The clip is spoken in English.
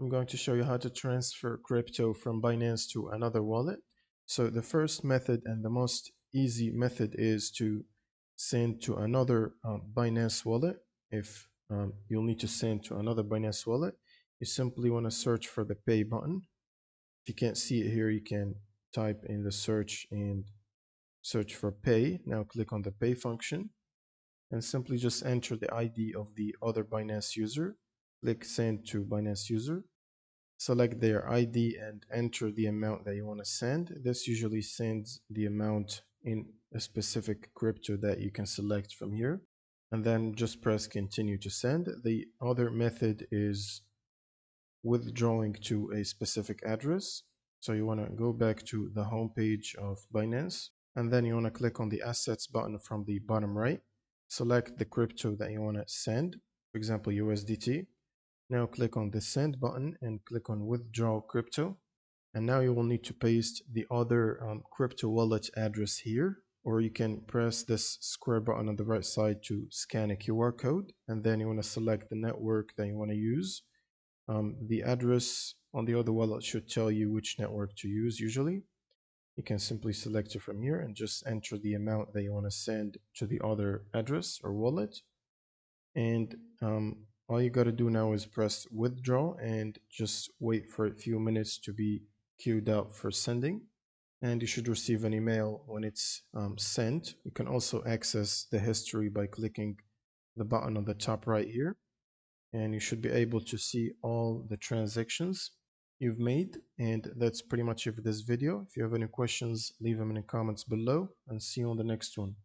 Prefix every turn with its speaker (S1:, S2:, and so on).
S1: I'm going to show you how to transfer crypto from Binance to another wallet. So the first method and the most easy method is to send to another Binance wallet. If you'll need to send to another Binance wallet, you simply want to search for the pay button. If you can't see it here, you can type in the search and search for pay. Now click on the pay function and simply just enter the ID of the other Binance user. Click send to Binance user. Select their ID and enter the amount that you want to send. This usually sends the amount in a specific crypto that you can select from here. And then just press continue to send. The other method is withdrawing to a specific address. So you want to go back to the home page of Binance, and then you want to click on the assets button from the bottom right. Select the crypto that you want to send, for example, USDT. Now click on the send button and click on withdraw crypto. And now you will need to paste the other crypto wallet address here, or you can press this square button on the right side to scan a QR code. And then you want to select the network that you want to use. The address on the other wallet should tell you which network to use usually. You can simply select it from here and just enter the amount that you want to send to the other address or wallet. And all you got to do now is press withdraw and just wait for a few minutes to be queued up for sending. And you should receive an email when it's sent. You can also access the history by clicking the button on the top right here, and you should be able to see all the transactions you've made. And that's pretty much it for this video. If you have any questions, leave them in the comments below, and see you on the next one.